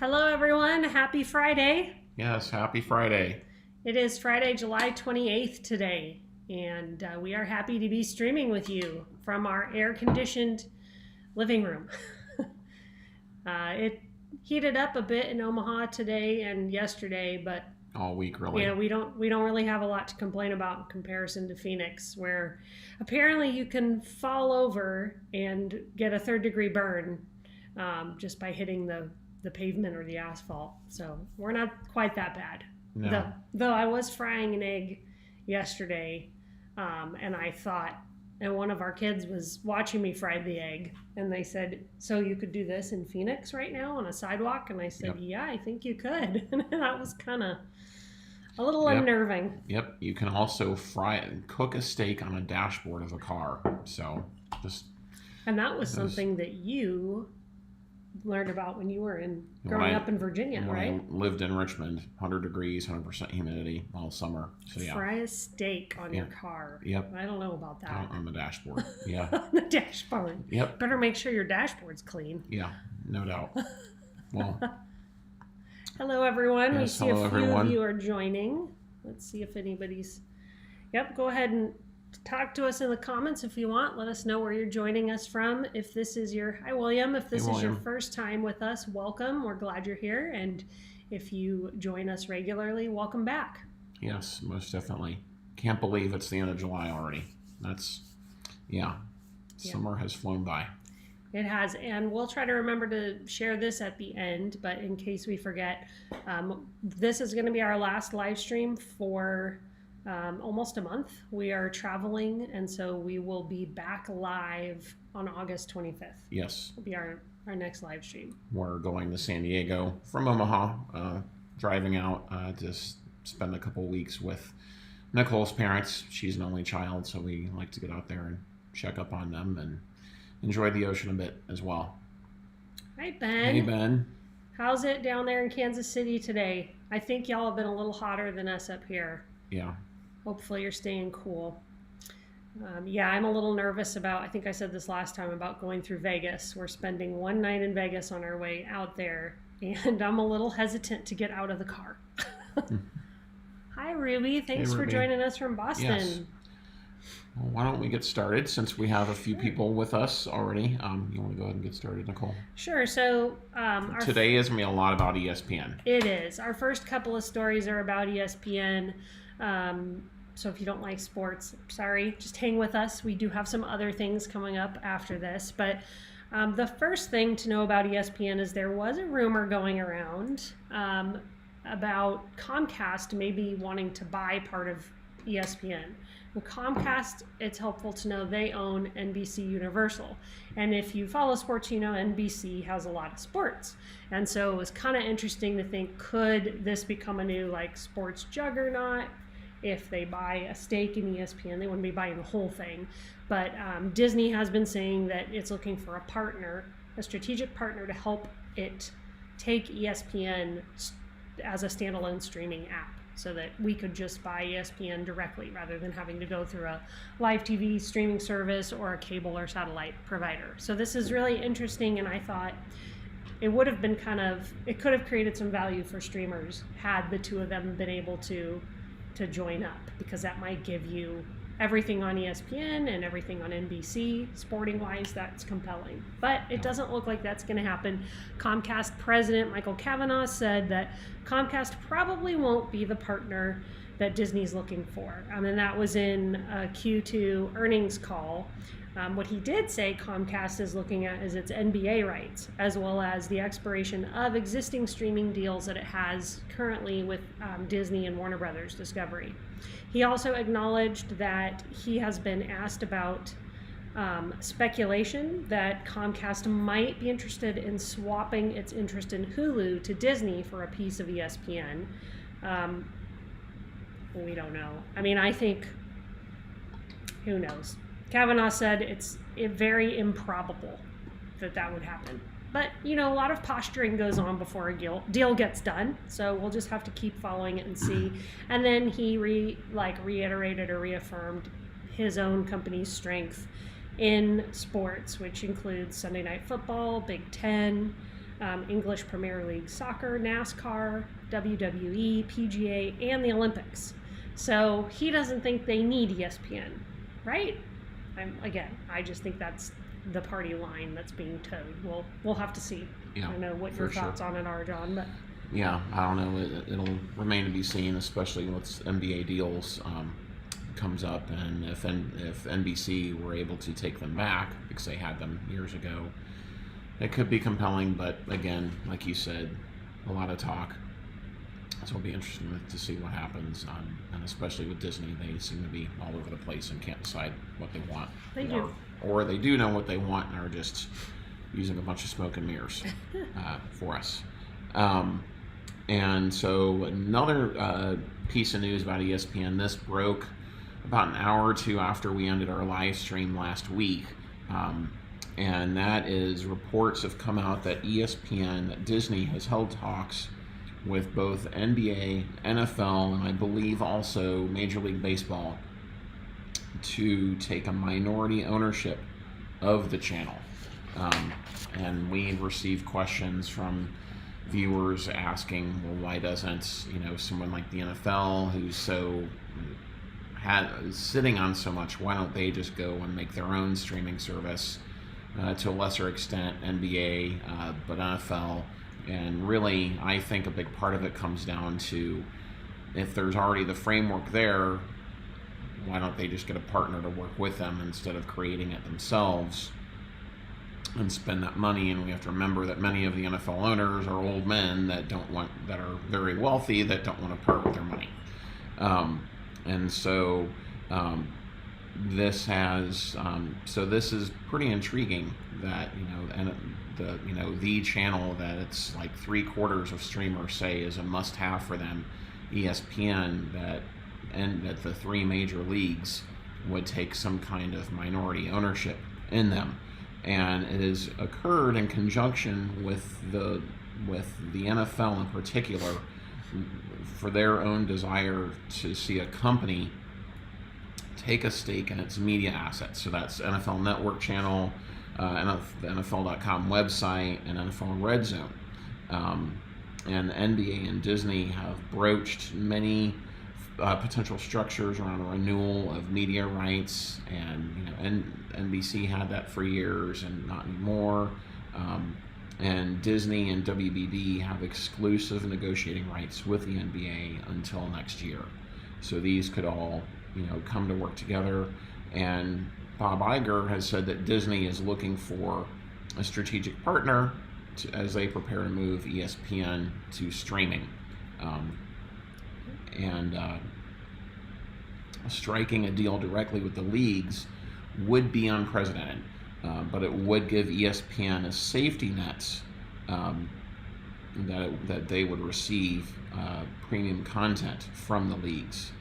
Hello, everyone. Happy Friday. Yes, happy Friday. It is Friday, July 28th today, and we are happy to be streaming with you from our air-conditioned living room. It heated up a bit in Omaha today and yesterday, but All week, really. we don't really have a lot to complain about in comparison to Phoenix, where apparently you can fall over and get a third-degree burn just by hitting the pavement or the asphalt. So we're not quite that bad. No. Though I was frying an egg yesterday, and I thought, and one of our kids was watching me fry the egg, and they said, "So you could do this in Phoenix right now on a sidewalk?" And I said, Yep. "Yeah, I think you could." And that was kind of a little Yep. unnerving. Yep, you can also fry it and cook a steak on a dashboard of a car. So just And that was Those- something that you learned about when you were When growing I- up in Virginia, when right? I lived in Richmond, 100 degrees, 100% humidity all summer. So yeah, Fry a steak on your Yeah. car. Yep. I don't know about that. on the dashboard. Yeah, On the dashboard. yep, Better make sure your dashboard's clean. yeah, no doubt. Well, Hello, everyone. We Yes, see hello, a few everyone. of you are joining. Let's see if anybody's. Yep, go ahead and talk to us in the comments if you want. Let us know where you're joining us from. If this is your. Hi, William. If this Hey, is your William. first time with us, welcome. We're glad you're here. And if you join us regularly, welcome back. yes, most definitely. Can't believe it's the end of July already. That's, yeah, Yeah. summer has flown by. It has, and we'll try to remember to share this at the end, but in case we forget, this is going to be our last live stream for almost a month. We are traveling, and so we will be back live on August 25th. Yes. Will be our next live stream. We're going to San Diego from Omaha, driving out to spend a couple weeks with Nicole's parents. She's an only child, so we like to get out there and check up on them and enjoy the ocean a bit as well. Hi, Ben. Hey, Ben. How's it down there in Kansas City today? I think y'all have been a little hotter than us up here. Yeah. Hopefully you're staying cool. Yeah, I'm a little nervous about, I think I said this last time, about going through Vegas. We're spending one night in Vegas on our way out there, and I'm a little hesitant to get out of the car. Hi, Ruby. Thanks for Ruby. joining us from Boston. Yes. Well, why don't we get started since we have a few people with us already? You want to go ahead and get started, Nicole? Sure. So Today is going to be a lot about ESPN. It is. Our first couple of stories are about ESPN. So if you don't like sports, sorry, just hang with us. We do have some other things coming up after this. But the first thing to know about ESPN is there was a rumor going around about Comcast maybe wanting to buy part of ESPN. Well, Comcast, it's helpful to know they own NBC Universal. And if you follow sports, you know NBC has a lot of sports. And so it was kind of interesting to think, could this become a new sports juggernaut? If they buy a stake in ESPN, they wouldn't be buying the whole thing. But Disney has been saying that it's looking for a partner, a strategic partner to help it take ESPN as a standalone streaming app, so that we could just buy ESPN directly rather than having to go through a live TV streaming service or a cable or satellite provider. So this is really interesting, and I thought it would have been it could have created some value for streamers had the two of them been able to join up, because that might give you everything on ESPN and everything on NBC. Sporting wise, that's compelling. But it doesn't look like that's going to happen. Comcast president Michael Cavanaugh said that Comcast probably won't be the partner that Disney's looking for. And that was in a Q2 earnings call. What he did say Comcast is looking at is its NBA rights, as well as the expiration of existing streaming deals that it has currently with Disney and Warner Brothers Discovery. He also acknowledged that he has been asked about speculation that Comcast might be interested in swapping its interest in Hulu to Disney for a piece of ESPN. We don't know. I mean, I think, who knows? Kavanaugh said it's very improbable that would happen. But, a lot of posturing goes on before a deal gets done. So we'll just have to keep following it and see. And then he reiterated or reaffirmed his own company's strength in sports, which includes Sunday Night Football, Big Ten, English Premier League Soccer, NASCAR, WWE, PGA, and the Olympics. So he doesn't think they need ESPN, right? I just think that's the party line that's being towed. We'll have to see. Yeah, I don't know what your thoughts on it are, John, but yeah, I don't know. It'll remain to be seen, especially once NBA deals comes up, and if NBC were able to take them back because they had them years ago, it could be compelling. But again, like you said, a lot of talk. So it'll be interesting to see what happens, and especially with Disney, they seem to be all over the place and can't decide what they want. They do. Or they do know what they want and are just using a bunch of smoke and mirrors for us. And so another piece of news about ESPN, this broke about an hour or two after we ended our live stream last week. And that is reports have come out that that Disney has held talks with both NBA, NFL, and I believe also Major League Baseball to take a minority ownership of the channel. And we've received questions from viewers asking, well, why doesn't someone like the NFL, who's sitting on so much, why don't they just go and make their own streaming service? To a lesser extent, NBA, but NFL. And really, I think a big part of it comes down to, if there's already the framework there, why don't they just get a partner to work with them instead of creating it themselves and spend that money? And we have to remember that many of the NFL owners are old men that are very wealthy, that don't want to part with their money. And so this is pretty intriguing that the channel that it's like 3/4 of streamers say is a must-have for them, ESPN, that the three major leagues would take some kind of minority ownership in them. And it has occurred in conjunction with the NFL in particular, for their own desire to see a company take a stake in its media assets. So that's NFL Network channel, the NFL.com website, and NFL Red Zone. And NBA and Disney have broached many potential structures around a renewal of media rights, and NBC had that for years and not anymore. And Disney and WBD have exclusive negotiating rights with the NBA until next year. So these could all come to work together. And Bob Iger has said that Disney is looking for a strategic partner as they prepare to move ESPN to streaming. Striking a deal directly with the leagues would be unprecedented, but it would give ESPN a safety net that they would receive premium content from the leagues.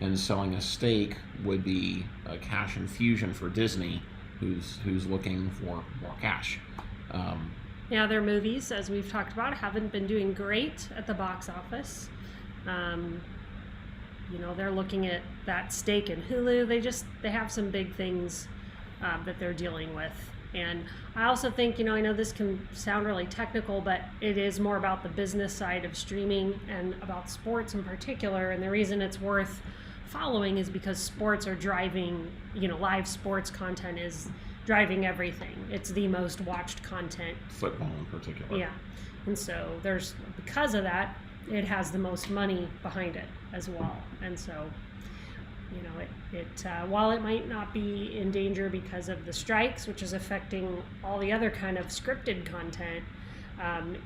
And selling a stake would be a cash infusion for Disney, who's looking for more cash. Their movies, as we've talked about, haven't been doing great at the box office. They're looking at that stake in Hulu. They have some big things that they're dealing with. And I also think, I know this can sound really technical, but it is more about the business side of streaming and about sports in particular. And the reason it's worth following is because sports are driving, live sports content is driving everything. It's the most watched content. Football in particular. Yeah. And so because of that, it has the most money behind it as well. And so, while it might not be in danger because of the strikes, which is affecting all the other kind of scripted content,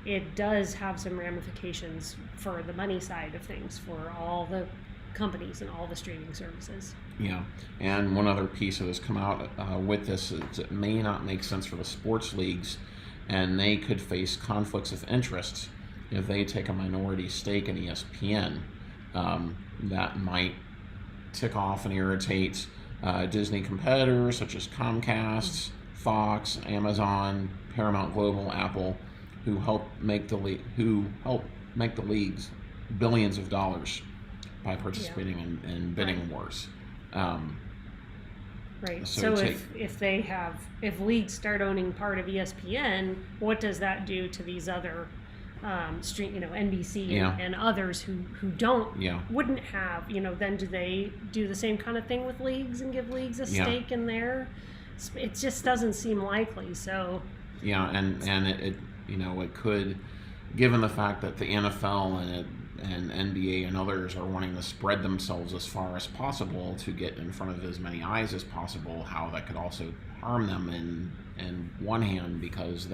it does have some ramifications for the money side of things for all the companies and all the streaming services. Yeah, and one other piece that has come out with this is it may not make sense for the sports leagues, and they could face conflicts of interest if they take a minority stake in ESPN. That might tick off and irritate Disney competitors such as Comcast, Fox, Amazon, Paramount Global, Apple, who help make the leagues billions of dollars by participating in bidding wars. Right. So So if leagues start owning part of ESPN, what does that do to these other NBC and others who don't wouldn't have, then do they do the same kind of thing with leagues and give leagues a stake in there? It just doesn't seem likely. So and it could, given the fact that the NFL and NBA and others are wanting to spread themselves as far as possible to get in front of as many eyes as possible, how that could also harm them in one hand, because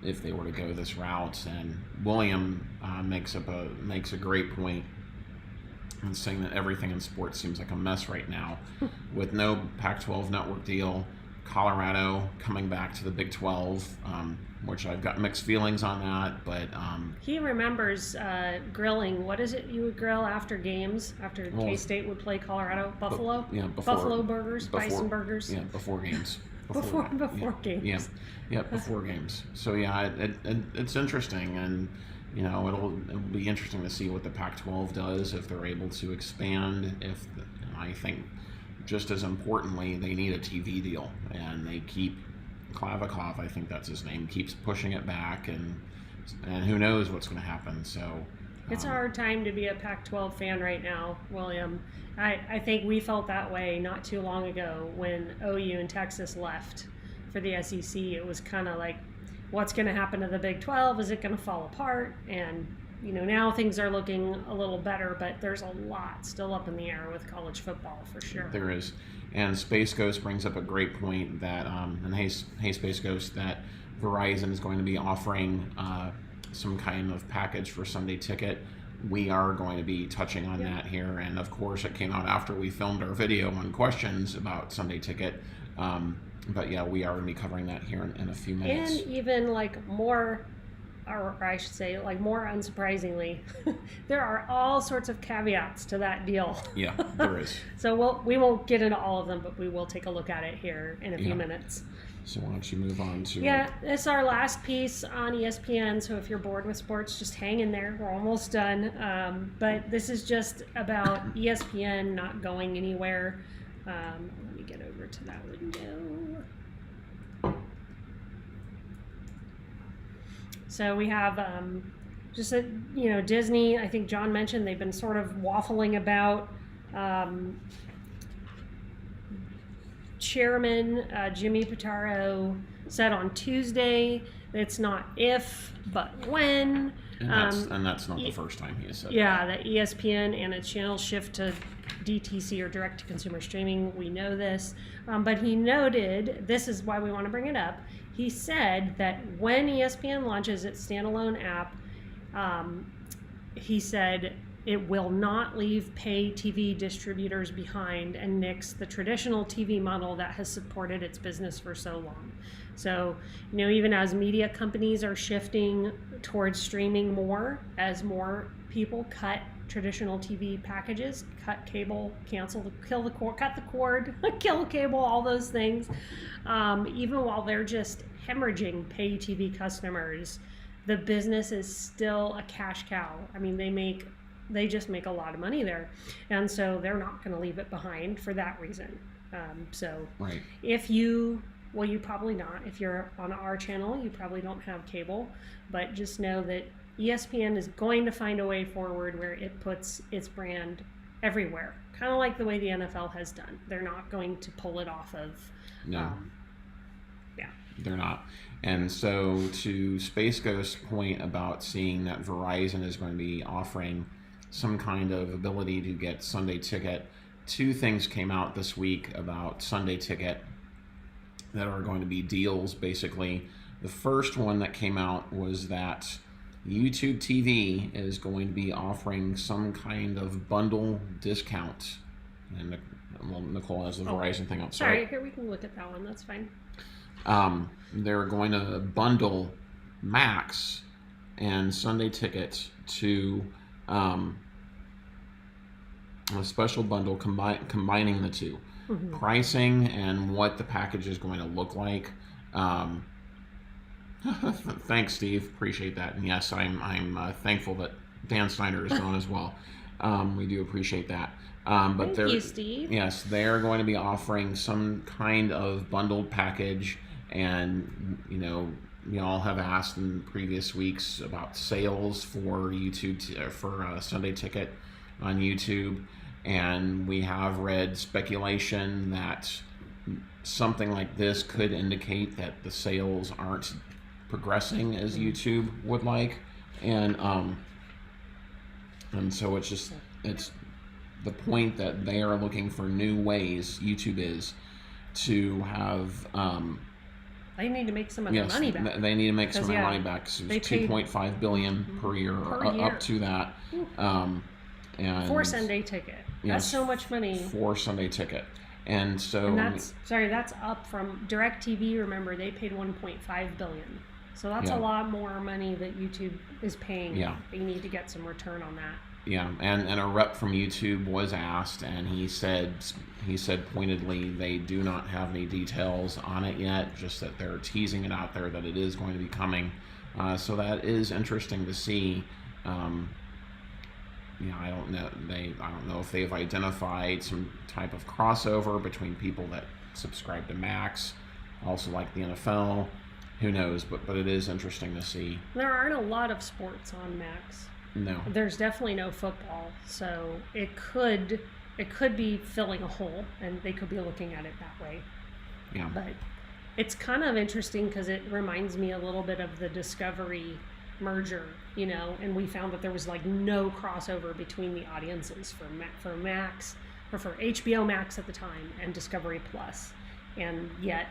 if they were to go this route. And William makes a great point in saying that everything in sports seems like a mess right now, with no Pac-12 network deal, Colorado coming back to the Big 12, which I've got mixed feelings on that, but he remembers grilling. What is it you would grill after games? After K-State would play Colorado? Buffalo? Buffalo burgers, bison burgers. Yeah, before games. Before games. Before games. So it's interesting, and it'll be interesting to see what the Pac-12 does, if they're able to expand. I think, just as importantly, they need a TV deal, and they keep Klavikov, I think that's his name, keeps pushing it back, and who knows what's going to happen. So it's a hard time to be a Pac-12 fan right now, William. I think we felt that way not too long ago when OU and Texas left for the SEC. It was kind of like, what's going to happen to the Big 12? Is it going to fall apart? And now things are looking a little better, but there's a lot still up in the air with college football for sure. There is. And Space Ghost brings up a great point that, and hey Space Ghost, that Verizon is going to be offering some kind of package for Sunday Ticket. We are going to be touching on that here, and of course it came out after we filmed our video on questions about Sunday Ticket. But we are going to be covering that here in a few minutes. And even more unsurprisingly, there are all sorts of caveats to that deal. Yeah, there is. So we won't get into all of them, but we will take a look at it here in a few minutes. So why don't you move on to... Yeah, it's our last piece on ESPN, so if you're bored with sports, just hang in there. We're almost done. But this is just about ESPN not going anywhere. Let me get over to that window. So we have Disney, I think John mentioned, they've been sort of waffling about. Chairman Jimmy Pitaro said on Tuesday that it's not if, but when. And that's not the first time he has said that. That ESPN and its channels shift to DTC, or direct-to-consumer streaming. We know this. But he noted, this is why we want to bring it up, he said that when ESPN launches its standalone app, he said it will not leave pay TV distributors behind and nix the traditional TV model that has supported its business for so long. So, even as media companies are shifting towards streaming more, as more people cut traditional TV packages, cut cable, cancel the, kill the cord, cut the cord, kill cable, all those things, even while they're just hemorrhaging pay TV customers, the business is still a cash cow. I mean, they just make a lot of money there, and so they're not going to leave it behind for that reason. Right. If you probably not. If you're on our channel, you probably don't have cable, but just know that ESPN is going to find a way forward where it puts its brand everywhere, kind of like the way the NFL has done. They're not going to pull it off of. No. They're not. And so, to Space Ghost's point about seeing that Verizon is going to be offering some kind of ability to get Sunday Ticket, two things came out this week about Sunday Ticket that are going to be deals, basically. The first one that came out was that YouTube TV is going to be offering some kind of bundle discount. And Nicole has the Verizon thing up. Sorry, here we can look at that one. That's fine. They're going to bundle Max and Sunday Ticket to a special bundle combining the two. Mm-hmm. Pricing and what the package is going to look like. Thanks, Steve. Appreciate that. And yes, I'm thankful that Dan Snyder is gone as well. We do appreciate that. But Thank you, Steve. Yes, they're going to be offering some kind of bundled package, and we all have asked in previous weeks about sales for YouTube for Sunday Ticket on YouTube, and we have read speculation that something like this could indicate that the sales aren't progressing as YouTube would like, and so it's the point that they are looking for new ways, YouTube is, to have they need to make some of their money back. They need to make some of their money back. So it's $2.5 billion per year, up to that. And for Sunday Ticket. That's so much money. For Sunday Ticket. And so that's up from DirecTV. Remember, they paid $1.5 billion. So that's a lot more money that YouTube is paying. Yeah. They need to get some return on that. Yeah, and a rep from YouTube was asked, and he said pointedly they do not have any details on it yet, just that they're teasing it out there that it is going to be coming. So that is interesting to see. I don't know if they've identified some type of crossover between people that subscribe to Max, also like the NFL. Who knows? But it is interesting to see. There aren't a lot of sports on Max. No. There's definitely no football, so it could be filling a hole, and they could be looking at it that way. Yeah. But it's kind of interesting because it reminds me a little bit of the Discovery merger, and we found that there was like no crossover between the audiences for Max, or for HBO Max at the time, and Discovery Plus, and yet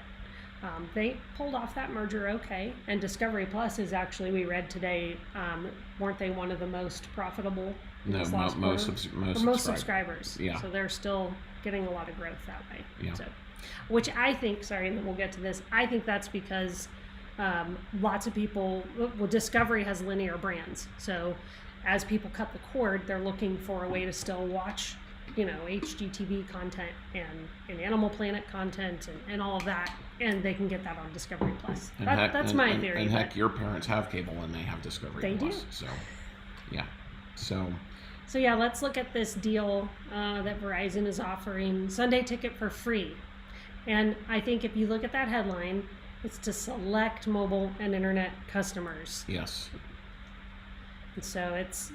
they pulled off that merger okay. And Discovery Plus is actually, we read today, weren't they one of the most profitable? No, most subscribers. Yeah. So they're still getting a lot of growth that way. Yeah. So, which I think, and then we'll get to this, I think that's because lots of people, Discovery has linear brands. So as people cut the cord, they're looking for a way to still watch HGTV content and Animal Planet content and all of that, and they can get that on Discovery Plus. That's my theory. And heck, your parents have cable and they have Discovery Plus. They do. So, yeah. So yeah, let's look at this deal that Verizon is offering, Sunday Ticket for free. And I think if you look at that headline, it's to select mobile and internet customers. Yes. And so it's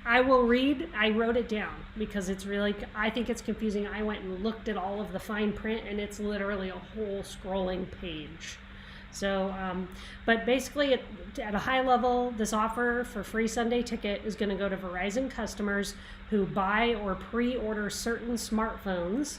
I will read. I wrote it down because it's really, I think it's confusing. I went and looked at all of the fine print, and it's literally a whole scrolling page. So, but basically at a high level, this offer for free Sunday Ticket is going to go to Verizon customers who buy or pre-order certain smartphones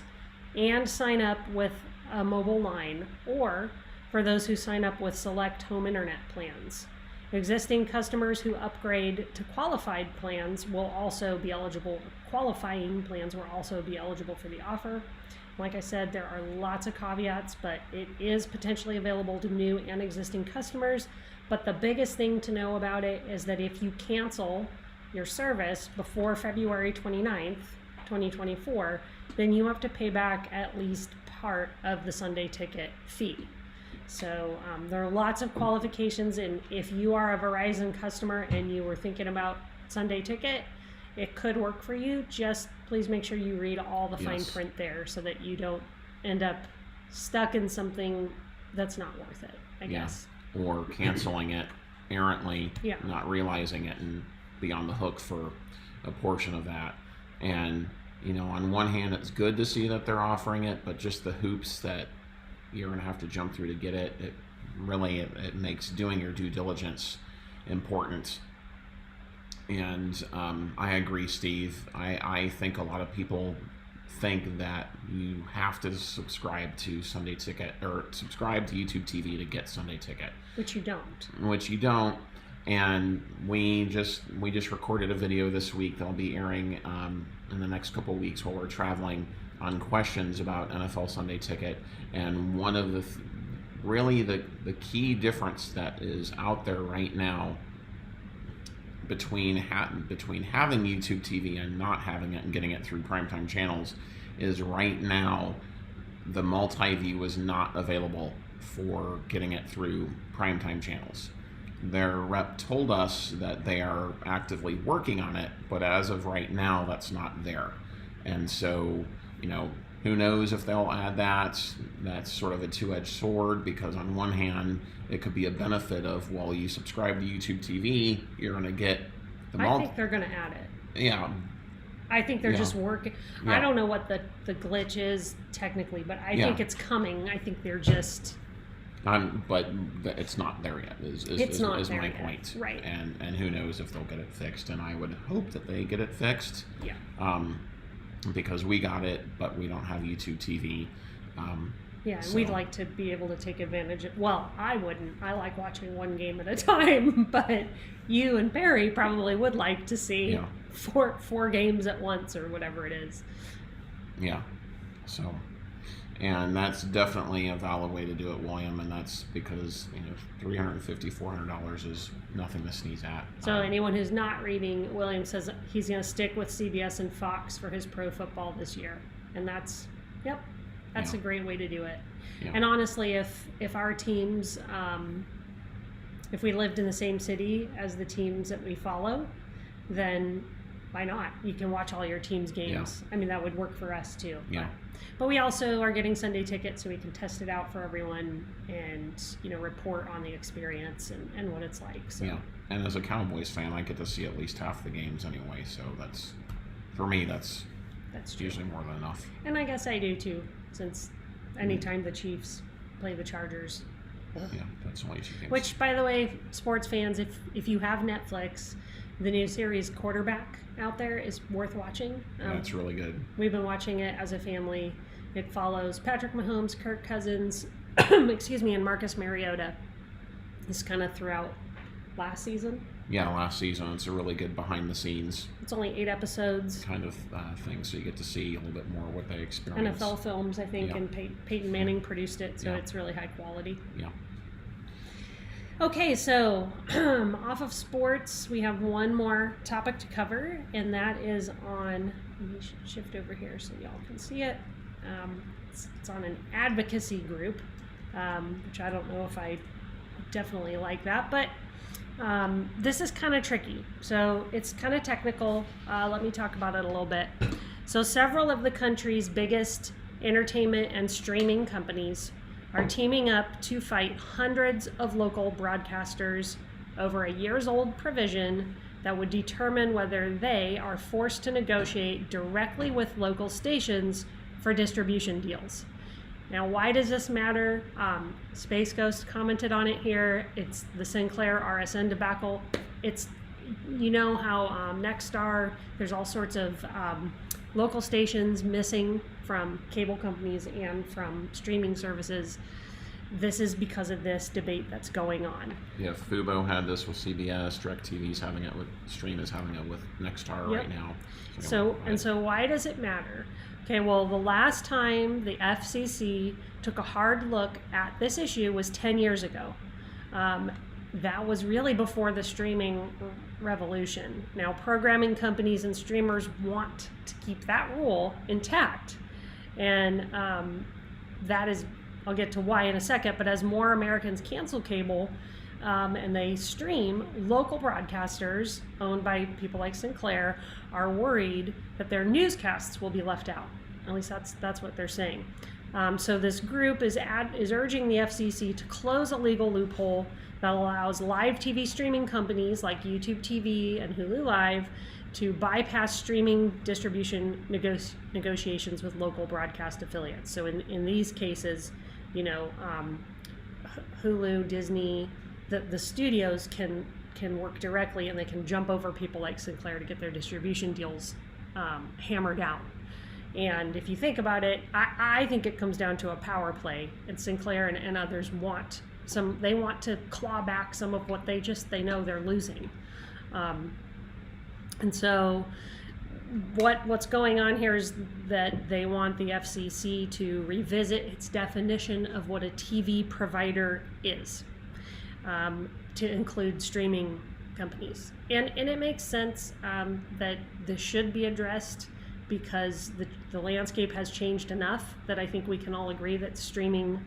and sign up with a mobile line, or for those who sign up with select home internet plans. Existing customers who upgrade to qualifying plans will also be eligible for the offer. Like I said, there are lots of caveats, but it is potentially available to new and existing customers. But the biggest thing to know about it is that if you cancel your service before February 29th, 2024, then you have to pay back at least part of the Sunday Ticket fee. So there are lots of qualifications, and if you are a Verizon customer and you were thinking about Sunday Ticket, it could work for you. Just please make sure you read all the fine print there so that you don't end up stuck in something that's not worth it, I guess. Or canceling it errantly, Yeah. not realizing it, and be on the hook for a portion of that. And, on one hand, it's good to see that they're offering it, but just the hoops that you're going to have to jump through to get it, it makes doing your due diligence important. And I agree, Steve. I think a lot of people think that you have to subscribe to Sunday Ticket or subscribe to YouTube TV to get Sunday Ticket. Which you don't. And we just recorded a video this week that'll be airing in the next couple of weeks while we're traveling, on questions about NFL Sunday Ticket. And one of the key difference that is out there right now between having YouTube TV and not having it and getting it through primetime channels is right now the multi-view is not available for getting it through primetime channels. their rep told us that they are actively working on it, but as of right now, that's not there. And so, who knows if they'll add that. That's sort of a two-edged sword, because on one hand, it could be a benefit of, well, you subscribe to YouTube TV, you're going to get the I think they're going to add it. Yeah. I think they're just working. Yeah. I don't know what the glitch is technically, but I think it's coming. I think they're just... but it's not there yet, is my point. Right. And who knows if they'll get it fixed, and I would hope that they get it fixed. Yeah. Because we got it, but we don't have YouTube TV. And we'd like to be able to take advantage of... Well, I wouldn't. I like watching one game at a time, but you and Barry probably would like to see four games at once or whatever it is. Yeah. So... And that's definitely a valid way to do it, William, and that's because $350, $400 is nothing to sneeze at. So anyone who's not reading, William says he's going to stick with CBS and Fox for his pro football this year, and that's a great way to do it. Yeah. And honestly, if our teams, if we lived in the same city as the teams that we follow, then why not? You can watch all your team's games. Yeah. I mean, that would work for us too. Yeah. But we also are getting Sunday Ticket, so we can test it out for everyone and report on the experience and what it's like. So. Yeah, and as a Cowboys fan, I get to see at least half the games anyway. So that's usually more than enough. And I guess I do too, since anytime the Chiefs play the Chargers. Yeah, that's only 2 games. Which, by the way, sports fans, if you have Netflix, the new series Quarterback out there is worth watching. That's really good. We've been watching it as a family. It follows Patrick Mahomes, Kirk Cousins, and Marcus Mariota. This kind of throughout last season. Yeah, last season. It's a really good behind the scenes. It's only 8 episodes. Kind of thing, so you get to see a little bit more what they experience. NFL Films, I think, and Peyton Manning produced it, so it's really high quality. Yeah. Okay, so off of sports, we have one more topic to cover, and that is on, let me shift over here so y'all can see it. It's on an advocacy group, which I don't know if I definitely like that, but this is kind of tricky. So it's kind of technical. Let me talk about it a little bit. So several of the country's biggest entertainment and streaming companies are teaming up to fight hundreds of local broadcasters over a years-old provision that would determine whether they are forced to negotiate directly with local stations for distribution deals. Now, why does this matter? Space Ghost commented on it here. It's the Sinclair RSN debacle. It's, how Nexstar, there's all sorts of local stations missing from cable companies and from streaming services. This is because of this debate that's going on. Yeah, Fubo had this with CBS. DirecTV's having it with Stream is having it with Nexstar right now. So why does it matter? Okay, well, the last time the FCC took a hard look at this issue was 10 years ago. That was really before the streaming revolution. Now, programming companies and streamers want to keep that rule intact. And that is, I'll get to why in a second, but as more Americans cancel cable and they stream, local broadcasters owned by people like Sinclair are worried that their newscasts will be left out. At least that's what they're saying. So this group is urging the FCC to close a legal loophole that allows live TV streaming companies like YouTube TV and Hulu Live to bypass streaming distribution negotiations with local broadcast affiliates. So in these cases, Hulu, Disney, the studios can work directly, and they can jump over people like Sinclair to get their distribution deals hammered out. And if you think about it, I think it comes down to a power play, and Sinclair and others want to claw back some of what they know they're losing. And so what's going on here is that they want the FCC to revisit its definition of what a TV provider is, to include streaming companies. And it makes sense that this should be addressed, because the landscape has changed enough that I think we can all agree that streaming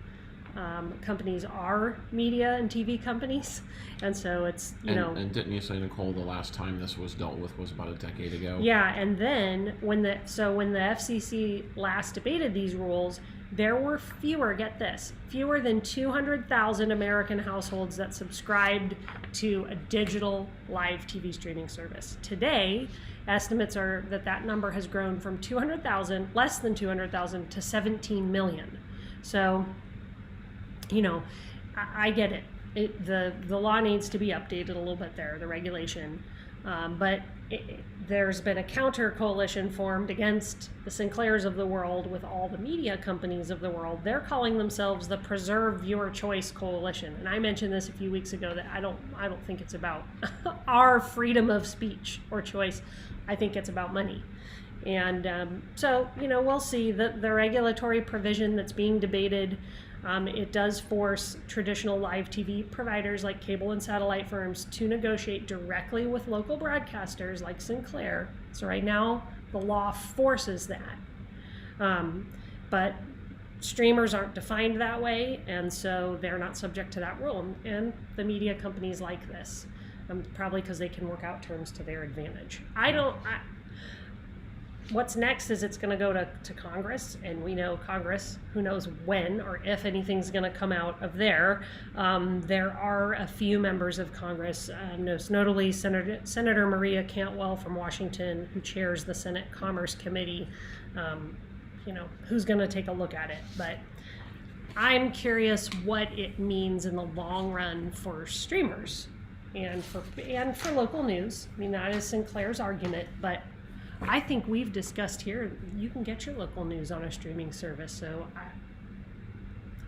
companies are media and TV companies, and so it's And didn't you say, Nicole, the last time this was dealt with was about a decade ago? Yeah, and then when the FCC last debated these rules, there were fewer than 200,000 American households that subscribed to a digital live TV streaming service. Today, estimates are that number has grown from less than 200,000 to 17 million. So, I get it. The law needs to be updated a little bit there, the regulation. But there's been a counter coalition formed against the Sinclairs of the world with all the media companies of the world. They're calling themselves the Preserve Viewer Choice Coalition. And I mentioned this a few weeks ago that I don't think it's about our freedom of speech or choice. I think it's about money. And so, we'll see the regulatory provision that's being debated. It does force traditional live TV providers like cable and satellite firms to negotiate directly with local broadcasters like Sinclair. So right now, the law forces that. But streamers aren't defined that way, and so they're not subject to that rule. And the media companies like this, probably because they can work out terms to their advantage. What's next is it's going to go to Congress, and we know Congress, who knows when or if anything's going to come out of there. There are a few members of Congress, most notably Senator Maria Cantwell from Washington, who chairs the Senate Commerce Committee, who's going to take a look at it. But I'm curious what it means in the long run for streamers and for local news. I mean, that is Sinclair's argument, but I think we've discussed here, you can get your local news on a streaming service. So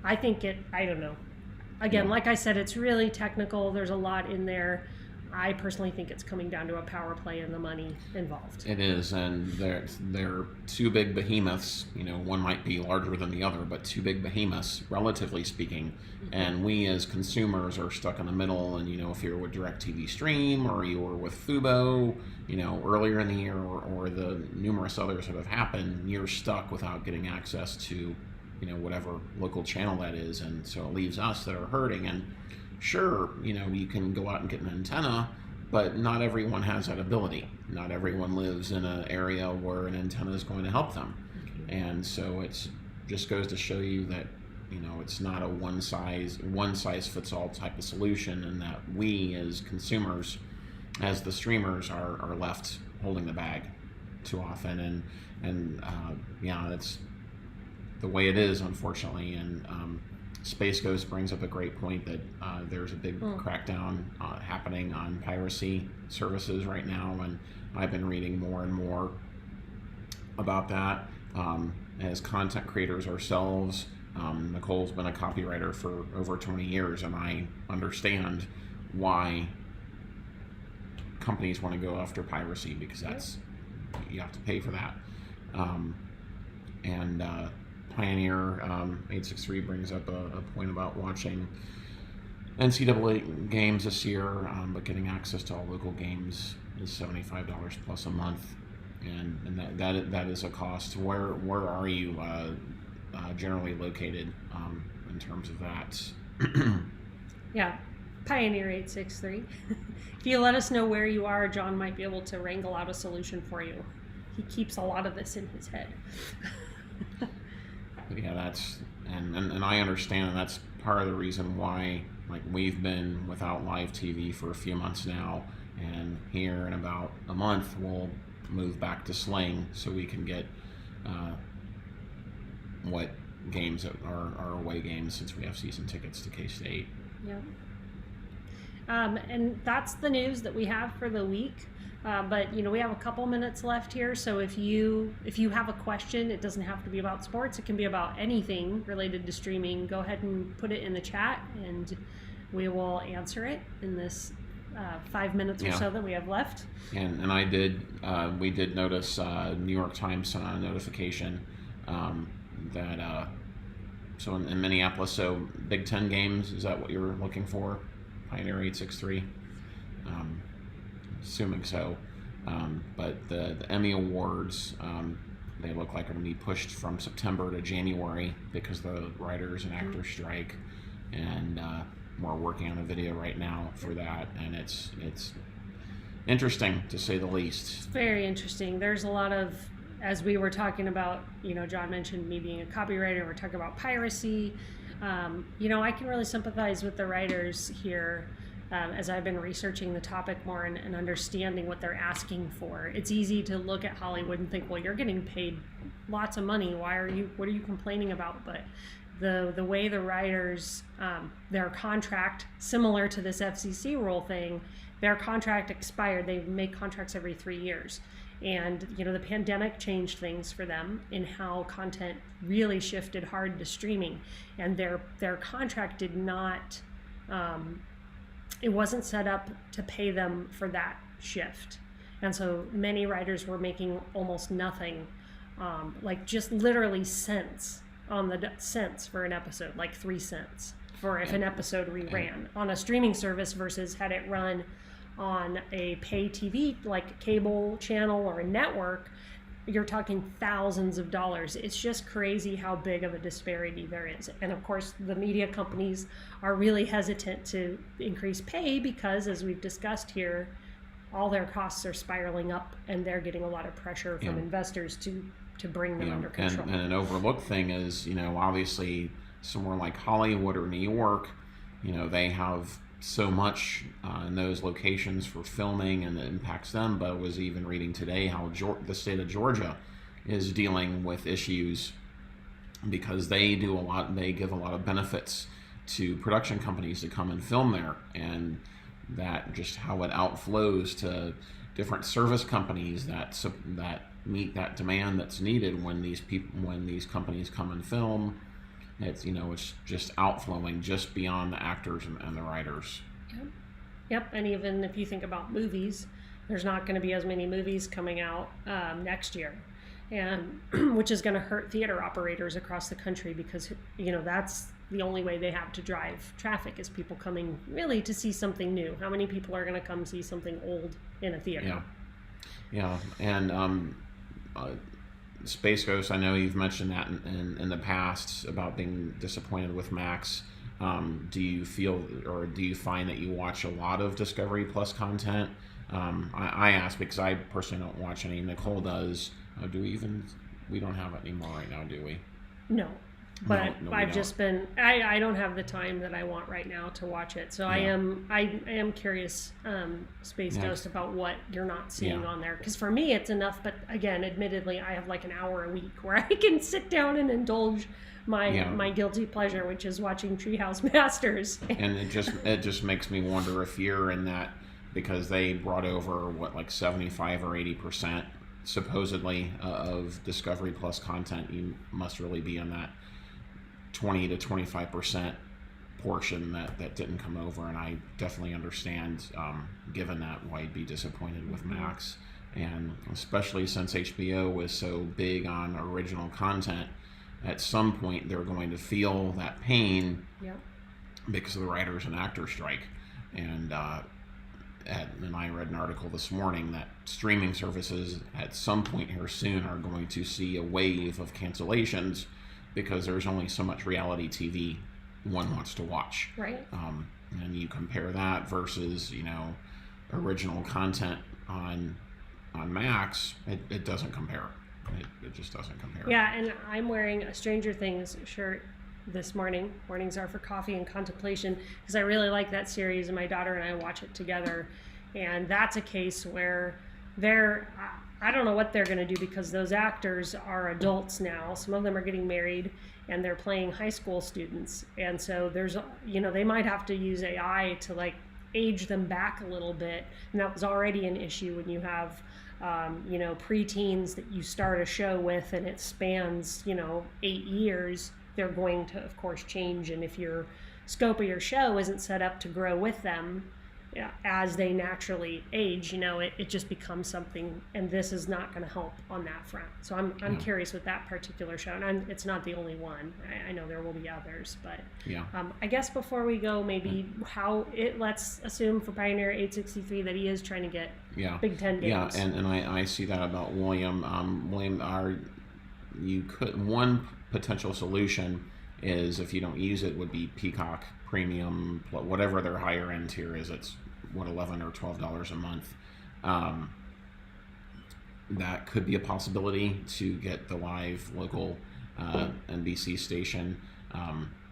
I think I don't know. Again, like I said, it's really technical. There's a lot in there. I personally think it's coming down to a power play and the money involved. It is, and they're two big behemoths. One might be larger than the other, but two big behemoths, relatively speaking. And we as consumers are stuck in the middle. And if you're with DirecTV Stream or you were with Fubo, earlier in the year, or the numerous others that have happened, you're stuck without getting access to, whatever local channel that is, and so it leaves us that are hurting. And sure, you can go out and get an antenna, but not everyone has that ability. Not everyone lives in an area where an antenna is going to help them. And so it just goes to show you that, it's not a one size fits all type of solution, and that we as consumers, as the streamers, are left holding the bag too often. And that's the way it is, unfortunately. And Space Ghost brings up a great point that there's a big crackdown happening on piracy services right now, and I've been reading more and more about that. As content creators ourselves, Nicole's been a copywriter for over 20 years, and I understand why companies want to go after piracy, because you have to pay for that. Pioneer 863 brings up a point about watching NCAA games this year, but getting access to all local games is $75 plus a month, and that is a cost. Where are you generally located in terms of that? Yeah, Pioneer 863. If you let us know where you are, John might be able to wrangle out a solution for you. He keeps a lot of this in his head. Yeah, that's and I understand, and that's part of the reason why we've been without live TV for a few months now, and here in about a month we'll move back to Sling so we can get what games are away games, since we have season tickets to K-State. Yeah. And that's the news that we have for the week. But we have a couple minutes left here, so if you have a question, it doesn't have to be about sports. It can be about anything related to streaming. Go ahead and put it in the chat, and we will answer it in this 5 minutes or so that we have left. And we did notice New York Times notification that so in Minneapolis, so Big Ten games, is that what you're looking for? Pioneer 863. Assuming so, but the Emmy Awards they look like are going to be pushed from September to January because the writers and actors strike, and we're working on a video right now for that, and it's interesting to say the least. It's very interesting. There's a lot of, as we were talking about, John mentioned me being a copywriter, we're talking about piracy. I can really sympathize with the writers here as I've been researching the topic more and understanding what they're asking for. It's easy to look at Hollywood and think, well, you're getting paid lots of money. What are you complaining about? But the way the writers, their contract, similar to this FCC rule thing, their contract expired. They make contracts every 3 years. And, the pandemic changed things for them in how content really shifted hard to streaming. And their contract did not, it wasn't set up to pay them for that shift. And so many writers were making almost nothing, like just literally cents for an episode, like 3 cents for if an episode reran on a streaming service versus had it run on a pay TV, like a cable channel or a network, you're talking thousands of dollars. It's just crazy how big of a disparity there is. And of course, the media companies are really hesitant to increase pay because, as we've discussed here, all their costs are spiraling up and they're getting a lot of pressure from investors to bring them under control. And an overlooked thing is, obviously somewhere like Hollywood or New York, they have so much in those locations for filming, and it impacts them. But I was even reading today how the state of Georgia is dealing with issues because they give a lot of benefits to production companies to come and film there, and that just how it outflows to different service companies that meet that demand that's needed when these companies come and film. It's it's just outflowing just beyond the actors and the writers. Yep. And even if you think about movies, there's not going to be as many movies coming out next year, and which is going to hurt theater operators across the country because that's the only way they have to drive traffic is people coming really to see something new. How many people are going to come see something old in a theater? Yeah, and Space Ghost, I know you've mentioned that in the past about being disappointed with Max. Do you feel, or do you find that you watch a lot of Discovery Plus content? I ask because I personally don't watch any. Nicole does. We don't have it anymore right now, do we? No. But I've just been, I don't have the time that I want right now to watch it. So I am curious, Space Ghost, about what you're not seeing on there. Because for me, it's enough. But again, admittedly, I have like an hour a week where I can sit down and indulge my guilty pleasure, which is watching Treehouse Masters. And it just makes me wonder if you're in that, because they brought over like 75 or 80% supposedly of Discovery Plus content. You must really be in that 20 to 25% portion that didn't come over, and I definitely understand, given that, why you'd be disappointed with Max, and especially since HBO was so big on original content. At some point, they're going to feel that pain because of the writers and actors strike, and I read an article this morning that streaming services at some point here soon are going to see a wave of cancellations because there's only so much reality TV one wants to watch. Right. And you compare that versus, original content on Max, it doesn't compare. It just doesn't compare. Yeah, and I'm wearing a Stranger Things shirt this morning. Mornings are for coffee and contemplation, because I really like that series, and my daughter and I watch it together. And that's a case where I don't know what they're going to do, because those actors are adults now. Some of them are getting married and they're playing high school students. And so there's, they might have to use AI to like age them back a little bit. And that was already an issue when you have, preteens that you start a show with and it spans, 8 years. They're going to, of course, change. And if your scope of your show isn't set up to grow with them, as they naturally age, it just becomes something, and this is not going to help on that front. So I'm curious with that particular show, and it's not the only one. I know there will be others, but I guess before we go, maybe let's assume for Pioneer 863 that he is trying to get Big Ten games. Yeah, and I see that about William. William, you could, one potential solution is, if you don't use it, would be Peacock Premium, whatever their higher end tier is. It's what, $11 or $12 a month. That could be a possibility to get the live local NBC station,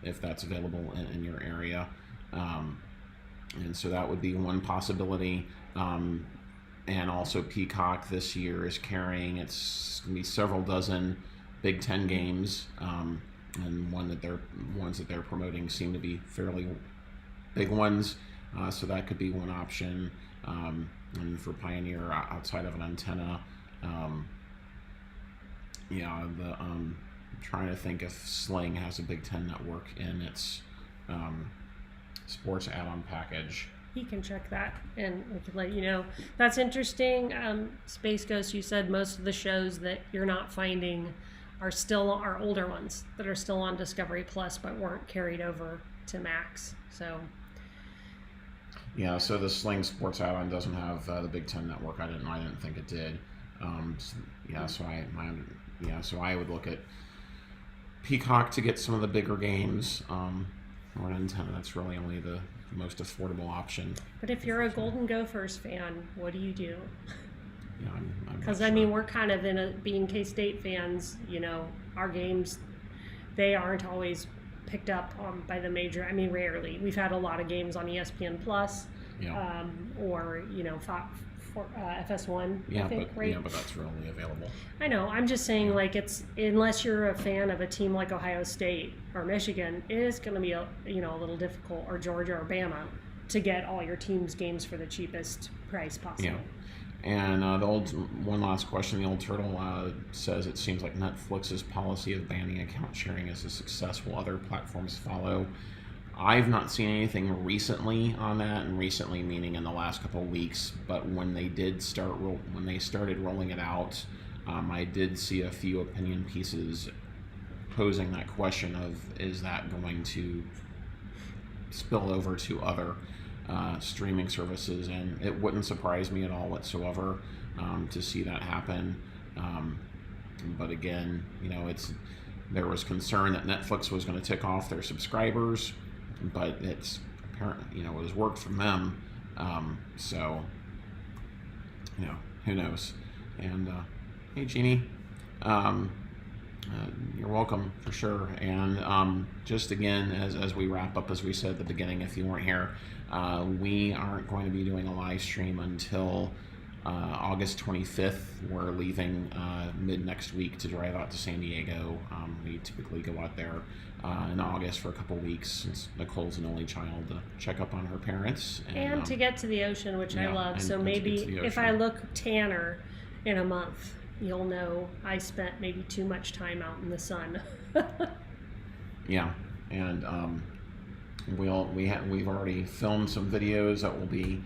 if that's available in your area. And so that would be one possibility. And also Peacock this year is carrying, it's going to be several dozen Big Ten games, and ones that they're promoting seem to be fairly big ones. So that could be one option. And for Pioneer, outside of an antenna, I'm trying to think if Sling has a Big Ten network in its sports add-on package. He can check that, and we can let you know. That's interesting. Space Ghost, you said most of the shows that you're not finding are still our older ones that are still on Discovery Plus but weren't carried over to Max. So yeah, so the Sling Sports add-on doesn't have the Big Ten network. I didn't think it did. So I would look at Peacock to get some of the bigger games. Or an antenna. That's really only the most affordable option. But if you're a Golden Gophers fan, what do you do? Yeah, because I mean, we're kind of being K-State fans. Our games, they aren't always picked up by the major. I mean, rarely. We've had a lot of games on ESPN Plus, or FS1. Yeah, I think, right? But that's rarely available. I know. I'm just saying, it's unless you're a fan of a team like Ohio State or Michigan, it is going to be a little difficult, or Georgia or Bama, to get all your team's games for the cheapest price possible. Yeah. And one last question. The old turtle says it seems like Netflix's policy of banning account sharing is a success while other platforms follow. I've not seen anything recently on that, and recently meaning in the last couple of weeks. But when they started rolling it out, I did see a few opinion pieces posing that question of, is that going to spill over to other streaming services? And it wouldn't surprise me at all whatsoever to see that happen. But again, there was concern that Netflix was going to tick off their subscribers, but it's apparently, it has worked for them. So, who knows? And hey, Jeannie, you're welcome for sure. And just again, as we wrap up, as we said at the beginning, if you weren't here, we aren't going to be doing a live stream until August 25th. We're leaving mid next week to drive out to San Diego. We typically go out there in August for a couple weeks, since Nicole's an only child, to check up on her parents. And to get to the ocean, which I love. So maybe if I look tanner in a month, you'll know I spent maybe too much time out in the sun. Yeah, and we've already filmed some videos that will be.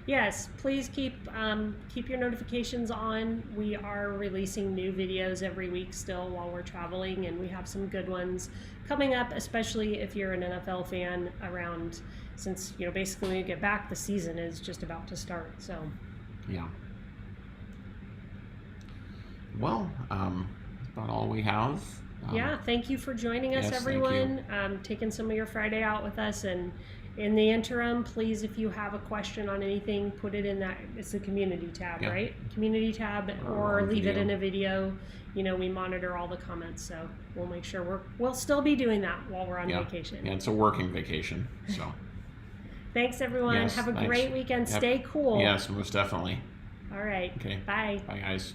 Yes, please keep your notifications on. We are releasing new videos every week still while we're traveling, and we have some good ones coming up, especially if you're an NFL fan around, since basically when you get back, the season is just about to start. So yeah. Well, that's about all we have. Thank you for joining us, everyone. Taking some of your Friday out with us, and in the interim, please, if you have a question on anything, put it in that. It's the community tab, right? Community tab, or leave it in a video. We monitor all the comments, so we'll make sure we'll still be doing that while we're on vacation. Yeah, it's a working vacation, so. Thanks, everyone. Yes, have a great weekend. Stay cool. Yes, most definitely. All right. Okay. Bye. Bye, guys.